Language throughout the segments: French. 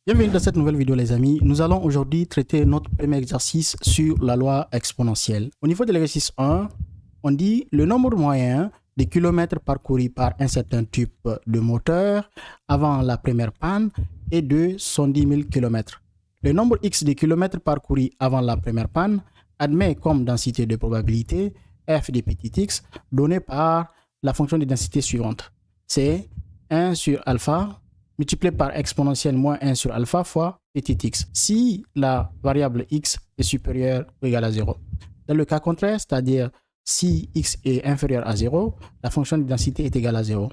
Bienvenue dans cette nouvelle vidéo les amis. Nous allons aujourd'hui traiter notre premier exercice sur la loi exponentielle. Au niveau de l'exercice 1, on dit le nombre moyen de kilomètres parcourus par un certain type de moteur avant la première panne est de 110 000 km. Le nombre x de kilomètres parcourus avant la première panne admet comme densité de probabilité f de petit x donné par la fonction de densité suivante. C'est 1 sur alpha multiplié par exponentielle moins 1 sur alpha fois petit x, si la variable x est supérieure ou égale à 0. Dans le cas contraire, c'est-à-dire si x est inférieur à 0, la fonction de densité est égale à 0.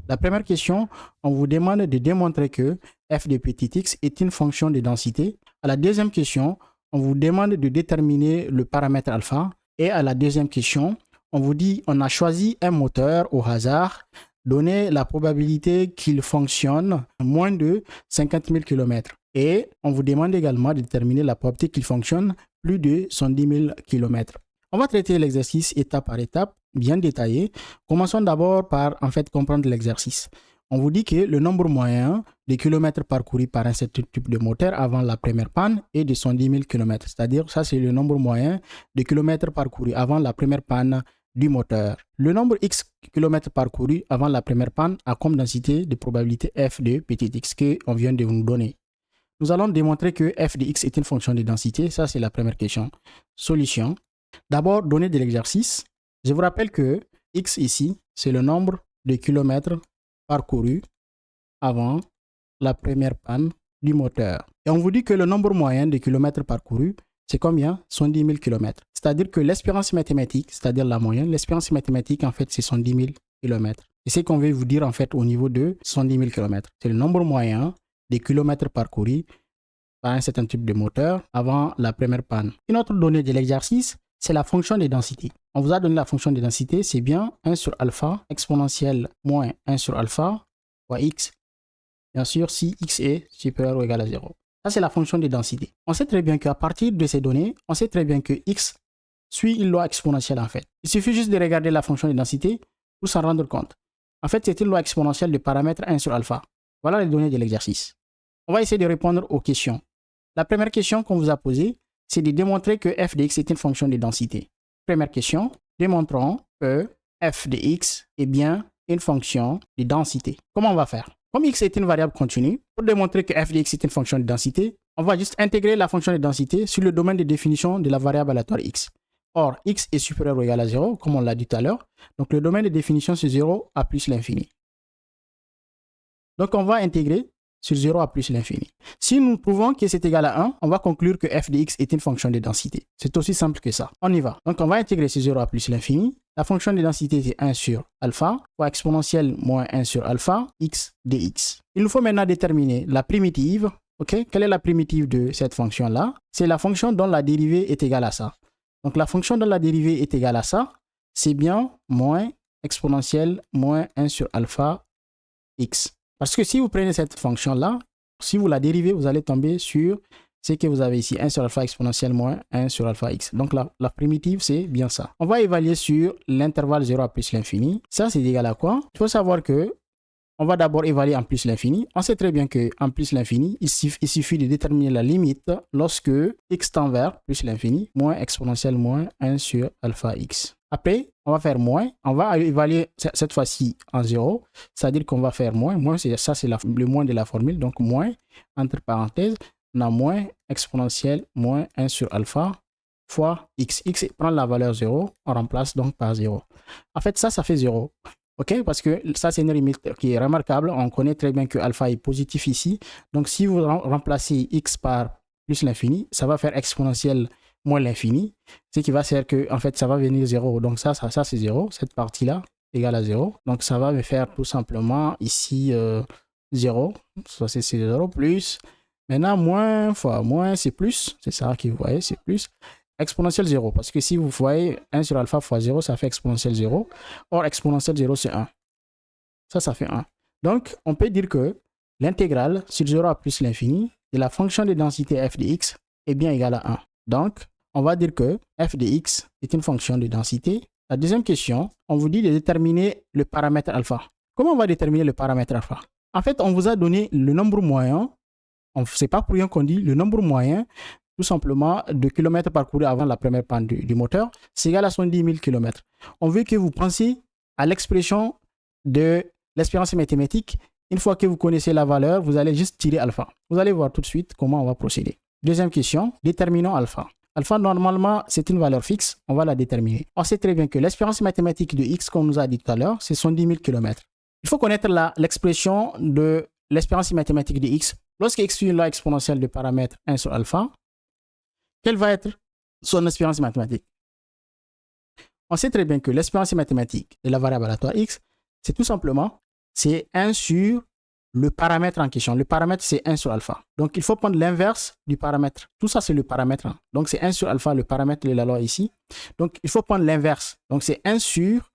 La première question, on vous demande de démontrer que f de petit x est une fonction de densité. À la deuxième question, on vous demande de déterminer le paramètre alpha. Et à la deuxième question, on vous dit on a choisi un moteur au hasard, donner la probabilité qu'il fonctionne à moins de 50 000 km. Et on vous demande également de déterminer la probabilité qu'il fonctionne plus de 110 000 km. On va traiter l'exercice étape par étape, bien détaillé. Commençons d'abord par comprendre l'exercice. On vous dit que le nombre moyen de kilomètres parcourus par un certain type de moteur avant la première panne est de 110 000 km. C'est-à-dire, ça c'est le nombre moyen de kilomètres parcourus avant la première panne du moteur. Le nombre x km parcourus avant la première panne a comme densité de probabilité f de petit x qu'on vient de nous donner. Nous allons démontrer que f de x est une fonction de densité. Ça, c'est la première question. Solution. D'abord, données de l'exercice. Je vous rappelle que x ici, c'est le nombre de kilomètres parcourus avant la première panne du moteur. Et on vous dit que le nombre moyen de kilomètres parcourus, c'est combien? 110 000 km. C'est-à-dire que l'espérance mathématique, c'est-à-dire la moyenne, l'espérance mathématique, en fait, c'est 110 000 km. Et c'est ce qu'on veut vous dire, en fait, au niveau de 110 000 km. C'est le nombre moyen des kilomètres parcourus par un certain type de moteur avant la première panne. Une autre donnée de l'exercice, c'est la fonction de densité. On vous a donné la fonction de densité, c'est bien 1 sur alpha exponentielle moins 1 sur alpha fois x. Bien sûr, si x est supérieur ou égal à 0. Ça, c'est la fonction de densité. On sait très bien qu'à partir de ces données, on sait très bien que x suit une loi exponentielle en fait. Il suffit juste de regarder la fonction de densité pour s'en rendre compte. En fait, c'est une loi exponentielle de paramètre 1 sur alpha. Voilà les données de l'exercice. On va essayer de répondre aux questions. La première question qu'on vous a posée, c'est de démontrer que f de x est une fonction de densité. Première question, démontrons que f de x est bien une fonction de densité. Comment on va faire? Comme x est une variable continue, pour démontrer que f de x est une fonction de densité, on va juste intégrer la fonction de densité sur le domaine de définition de la variable aléatoire x. Or, x est supérieur ou égal à 0, comme on l'a dit tout à l'heure. Donc, le domaine de définition, c'est 0 à plus l'infini. Donc, on va intégrer sur 0 à plus l'infini. Si nous prouvons que c'est égal à 1, on va conclure que f de x est une fonction de densité. C'est aussi simple que ça. On y va. Donc, on va intégrer sur 0 à plus l'infini. La fonction de densité, c'est 1 sur alpha, fois exponentielle moins 1 sur alpha, x dx. Il nous faut maintenant déterminer la primitive. Okay? Quelle est la primitive de cette fonction-là? C'est la fonction dont la dérivée est égale à ça. Donc, la fonction dont la dérivée est égale à ça, c'est bien moins exponentielle moins 1 sur alpha x. Parce que si vous prenez cette fonction-là, si vous la dérivez, vous allez tomber sur ce que vous avez ici, 1 sur alpha exponentielle moins 1 sur alpha x. Donc, la primitive, c'est bien ça. On va évaluer sur l'intervalle 0 à plus l'infini. Ça, c'est égal à quoi? Il faut savoir que on va d'abord évaluer en plus l'infini. On sait très bien qu'en plus l'infini, il suffit de déterminer la limite lorsque x tend vers plus l'infini, moins exponentielle moins 1 sur alpha x. Après, on va faire moins. On va évaluer cette fois-ci en 0. C'est-à-dire qu'on va faire moins. Moins, c'est le moins de la formule. Donc, moins, entre parenthèses, on a moins exponentielle moins 1 sur alpha fois x. X prend la valeur 0. On remplace donc par 0. En fait, ça fait 0. OK? Parce que ça, c'est une limite qui est remarquable. On connaît très bien que alpha est positif ici. Donc, si vous remplacez x par plus l'infini, ça va faire exponentielle moins l'infini. Ce qui va faire que, en fait, ça va venir 0. Donc, ça c'est 0. Cette partie-là égale à 0. Donc, ça va me faire tout simplement ici 0. Ça, c'est 0 plus. Maintenant, moins fois moins, c'est plus. C'est ça que vous voyez, c'est plus. Exponentielle 0, parce que si vous voyez 1 sur alpha fois 0, ça fait exponentielle 0. Or, exponentielle 0, c'est 1. Ça fait 1. Donc, on peut dire que l'intégrale sur 0 à plus l'infini de la fonction de densité f de x est bien égale à 1. Donc, on va dire que f de x est une fonction de densité. La deuxième question, on vous dit de déterminer le paramètre alpha. Comment on va déterminer le paramètre alpha? En fait, on vous a donné le nombre moyen C'est pas pour rien qu'on dit le nombre moyen, tout simplement, de kilomètres parcourus avant la première panne du moteur, c'est égal à 70 000 km. On veut que vous pensiez à l'expression de l'espérance mathématique. Une fois que vous connaissez la valeur, vous allez juste tirer alpha. Vous allez voir tout de suite comment on va procéder. Deuxième question, déterminons alpha. Alpha, normalement, c'est une valeur fixe. On va la déterminer. On sait très bien que l'espérance mathématique de x, comme on nous a dit tout à l'heure, c'est 70 000 km. Il faut connaître l'expression de l'espérance mathématique de x. Lorsque x suit une loi exponentielle de paramètre 1 sur alpha, quelle va être son espérance mathématique? On sait très bien que l'espérance mathématique de la variable aléatoire x, c'est tout simplement, c'est 1 sur le paramètre en question. Le paramètre, c'est 1 sur alpha. Donc, il faut prendre l'inverse du paramètre. Tout ça, c'est le paramètre. Donc, c'est 1 sur alpha, le paramètre de la loi ici. Donc, il faut prendre l'inverse. Donc, c'est 1 sur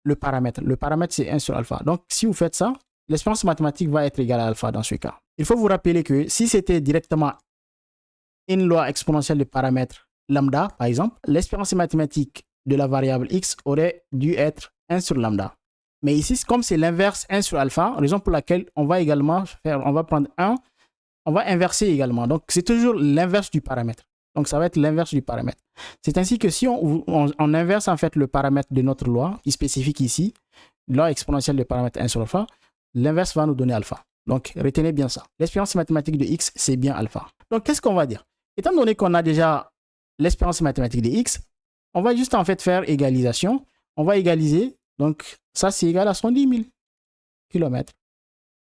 le paramètre. Le paramètre, c'est 1 sur alpha. Donc, si vous faites ça, l'espérance mathématique va être égale à alpha dans ce cas. Il faut vous rappeler que si c'était directement une loi exponentielle de paramètre lambda, par exemple, l'espérance mathématique de la variable x aurait dû être 1 sur lambda. Mais ici, comme c'est l'inverse 1 sur alpha, raison pour laquelle on va également on va prendre 1, on va inverser également. Donc, c'est toujours l'inverse du paramètre. Donc, ça va être l'inverse du paramètre. C'est ainsi que si on inverse en fait le paramètre de notre loi, qui est spécifique ici, loi exponentielle de paramètre 1 sur alpha, l'inverse va nous donner alpha. Donc, retenez bien ça. L'espérance mathématique de x, c'est bien alpha. Donc, qu'est-ce qu'on va dire? Étant donné qu'on a déjà l'espérance mathématique de x, on va juste en fait faire égalisation. On va égaliser. Donc, ça, c'est égal à 70 000 km.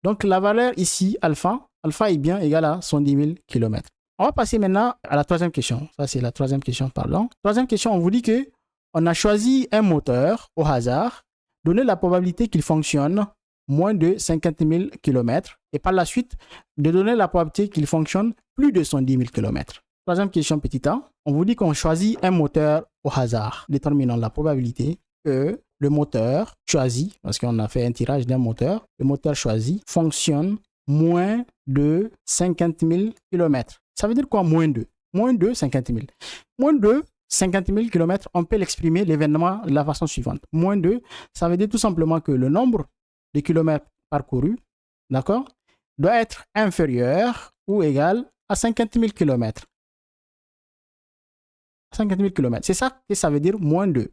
Donc, la valeur ici, alpha est bien égal à 70 000 km. On va passer maintenant à la troisième question. Ça, c'est la troisième question, pardon. Troisième question, on vous dit que on a choisi un moteur au hasard, donné la probabilité qu'il fonctionne moins de 50 000 km et par la suite, de donner la probabilité qu'il fonctionne plus de 110 000 km. Troisième question, petit a. On vous dit qu'on choisit un moteur au hasard, déterminant la probabilité que le moteur choisi, parce qu'on a fait un tirage d'un moteur, le moteur choisi fonctionne moins de 50 000 km. Ça veut dire quoi, moins de? Moins de 50 000. Moins de 50 000 km, on peut l'exprimer l'événement de la façon suivante. Moins de, ça veut dire tout simplement que le nombre de kilomètres parcourus, d'accord, doit être inférieur ou égal à 50 000 km. 50 000 km. C'est ça que ça veut dire moins de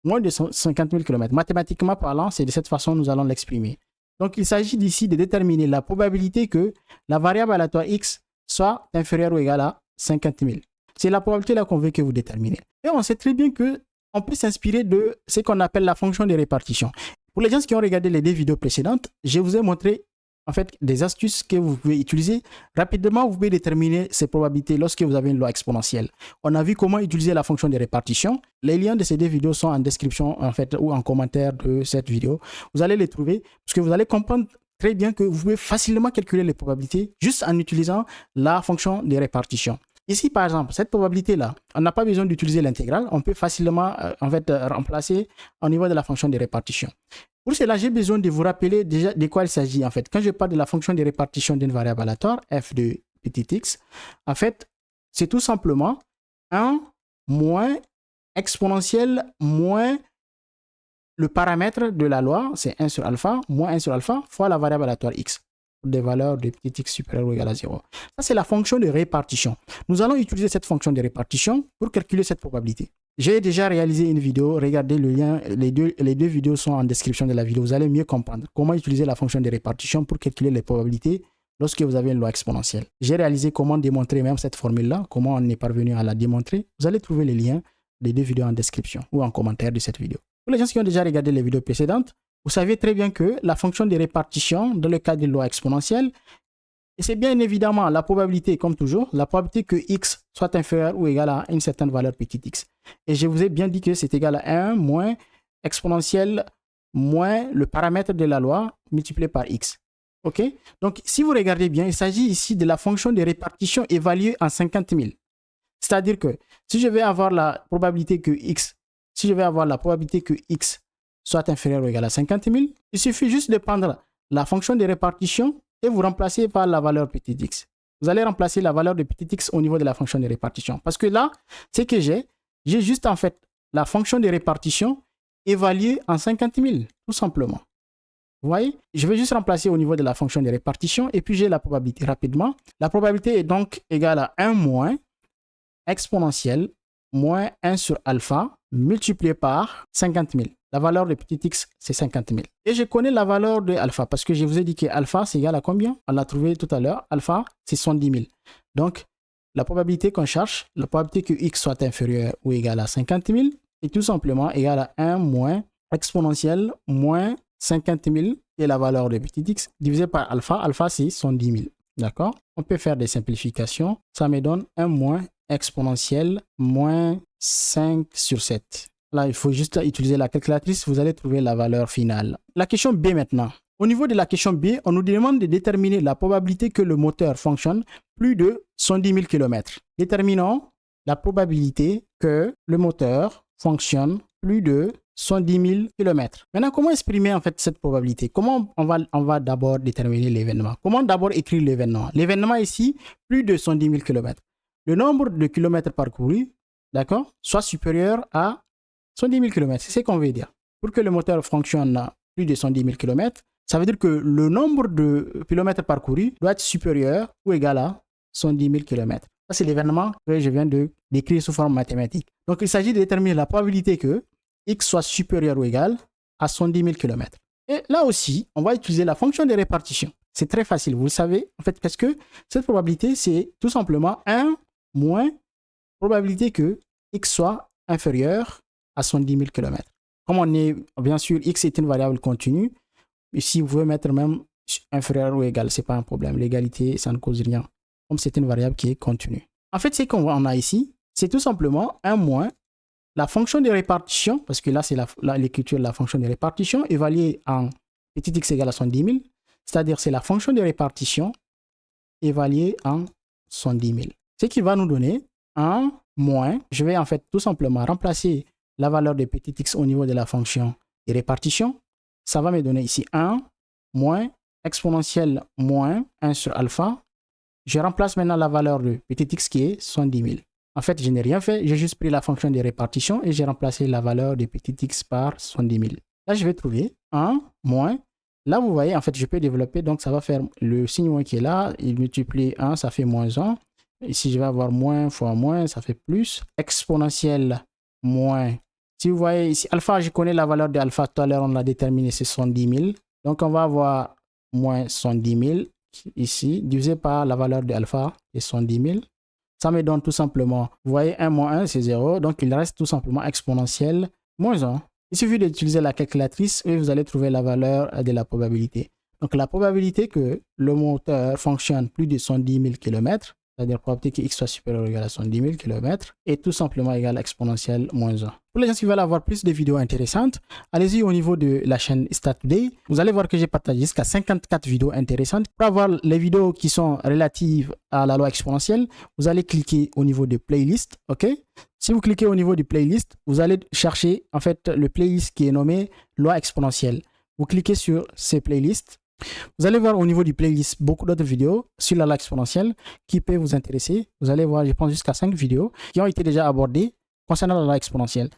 50 000 km. Mathématiquement parlant, c'est de cette façon que nous allons l'exprimer. Donc, il s'agit d'ici de déterminer la probabilité que la variable aléatoire x soit inférieure ou égale à 50 000. C'est la probabilité là qu'on veut que vous déterminez. Et on sait très bien qu'on peut s'inspirer de ce qu'on appelle la fonction de répartition. Pour les gens qui ont regardé les deux vidéos précédentes, je vous ai montré en fait des astuces que vous pouvez utiliser. Rapidement, vous pouvez déterminer ces probabilités lorsque vous avez une loi exponentielle. On a vu comment utiliser la fonction de répartition. Les liens de ces deux vidéos sont en description en fait ou en commentaire de cette vidéo. Vous allez les trouver parce que vous allez comprendre très bien que vous pouvez facilement calculer les probabilités juste en utilisant la fonction de répartition. Ici, par exemple, cette probabilité-là, on n'a pas besoin d'utiliser l'intégrale. On peut facilement remplacer au niveau de la fonction de répartition. Pour cela, j'ai besoin de vous rappeler déjà de quoi il s'agit. En fait, quand je parle de la fonction de répartition d'une variable aléatoire, f de petit x, en fait, c'est tout simplement 1 moins exponentielle moins le paramètre de la loi, c'est 1 sur alpha, moins 1 sur alpha, fois la variable aléatoire x, pour des valeurs de petit x supérieures ou égales à 0. Ça, c'est la fonction de répartition. Nous allons utiliser cette fonction de répartition pour calculer cette probabilité. J'ai déjà réalisé une vidéo, regardez le lien, les deux vidéos sont en description de la vidéo. Vous allez mieux comprendre comment utiliser la fonction de répartition pour calculer les probabilités lorsque vous avez une loi exponentielle. J'ai réalisé comment démontrer même cette formule-là, comment on est parvenu à la démontrer. Vous allez trouver les liens des deux vidéos en description ou en commentaire de cette vidéo. Pour les gens qui ont déjà regardé les vidéos précédentes, vous savez très bien que la fonction de répartition dans le cas d'une loi exponentielle, et c'est bien évidemment la probabilité, comme toujours, la probabilité que x soit inférieur ou égal à une certaine valeur petit x. Et je vous ai bien dit que c'est égal à 1 moins exponentielle moins le paramètre de la loi multiplié par x. OK? Donc, si vous regardez bien, il s'agit ici de la fonction de répartition évaluée en 50 000. C'est-à-dire que si je vais avoir la probabilité que x soit inférieur ou égal à 50 000, il suffit juste de prendre la fonction de répartition et vous remplacez par la valeur petit x. Vous allez remplacer la valeur de petit x au niveau de la fonction de répartition. Parce que là, c'est que j'ai juste en fait la fonction de répartition évaluée en 50 000, tout simplement. Vous voyez, je vais juste remplacer au niveau de la fonction de répartition et puis j'ai la probabilité rapidement. La probabilité est donc égale à 1 moins exponentielle moins 1 sur alpha multiplié par 50 000. La valeur de petit x, c'est 50 000. Et je connais la valeur de alpha parce que je vous ai dit que alpha, c'est égal à combien? On l'a trouvé tout à l'heure. Alpha, c'est 70 000. Donc, la probabilité qu'on cherche, la probabilité que x soit inférieur ou égal à 50 000 est tout simplement égale à 1 moins exponentielle moins 50 000 et la valeur de petit x divisé par alpha. Alpha, c'est 70 000. D'accord? On peut faire des simplifications. Ça me donne 1 moins exponentielle moins 5 sur 7. Là, il faut juste utiliser la calculatrice. Vous allez trouver la valeur finale. La question B maintenant. Au niveau de la question B, on nous demande de déterminer la probabilité que le moteur fonctionne plus de 110 000 km. Déterminons la probabilité que le moteur fonctionne plus de 110 000 km. Maintenant, comment exprimer en fait cette probabilité? Comment on va d'abord déterminer l'événement? Comment d'abord écrire l'événement? L'événement ici, plus de 110 000 km. Le nombre de kilomètres parcourus, d'accord, soit supérieur à 110 000 km. C'est ce qu'on veut dire. Pour que le moteur fonctionne à plus de 110 000 km, ça veut dire que le nombre de kilomètres parcourus doit être supérieur ou égal à 110 000 km. Ça, c'est l'événement que je viens de décrire sous forme mathématique. Donc, il s'agit de déterminer la probabilité que x soit supérieur ou égal à 110 000 km. Et là aussi, on va utiliser la fonction de répartition. C'est très facile, vous le savez. En fait, parce que cette probabilité, c'est tout simplement 1 moins probabilité que x soit inférieur à 110 000 km. Comme on est, bien sûr, x est une variable continue. Ici, vous pouvez mettre même inférieur ou égal, ce n'est pas un problème. L'égalité, ça ne cause rien. Comme c'est une variable qui est continue. En fait, ce qu'on a ici, c'est tout simplement 1 moins la fonction de répartition, parce que là, c'est l'écriture de la fonction de répartition, évaluée en petit x égale à 110 000, c'est-à-dire c'est la fonction de répartition évaluée en 110 000. Ce qui va nous donner 1 moins, je vais en fait tout simplement remplacer la valeur de petit x au niveau de la fonction de répartition. Ça va me donner ici 1 moins exponentielle moins 1 sur alpha. Je remplace maintenant la valeur de petit x qui est 110 000. En fait, je n'ai rien fait, j'ai juste pris la fonction de répartition et j'ai remplacé la valeur de petit x par 110 000. Là, je vais trouver 1 moins. Là, vous voyez, en fait, je peux développer, donc ça va faire le signe moins qui est là, il multiplie 1, ça fait moins 1. Ici, je vais avoir moins fois moins, ça fait plus. Exponentielle moins. Si vous voyez ici, alpha, je connais la valeur de alpha, tout à l'heure, on l'a déterminé, c'est 110 000. Donc, on va avoir moins 110 000 ici, divisé par la valeur de alpha, et 110 000. Ça me donne tout simplement, vous voyez, 1 moins 1, c'est 0. Donc, il reste tout simplement exponentielle moins 1. Il suffit d'utiliser la calculatrice et vous allez trouver la valeur de la probabilité. Donc, la probabilité que le moteur fonctionne plus de 110 000 km, c'est-à-dire probabilité que x soit supérieur ou égal à 110 000 km, est tout simplement égal à exponentielle moins 1. Pour les gens qui veulent avoir plus de vidéos intéressantes, allez-y au niveau de la chaîne StatToday. Vous allez voir que j'ai partagé jusqu'à 54 vidéos intéressantes. Pour avoir les vidéos qui sont relatives à la loi exponentielle, vous allez cliquer au niveau de playlist, ok? Si vous cliquez au niveau du playlist, vous allez chercher en fait le playlist qui est nommé loi exponentielle. Vous cliquez sur ces playlists. Vous allez voir au niveau du playlist beaucoup d'autres vidéos sur la loi exponentielle qui peuvent vous intéresser. Vous allez voir, je pense, jusqu'à 5 vidéos qui ont été déjà abordées concernant la loi exponentielle.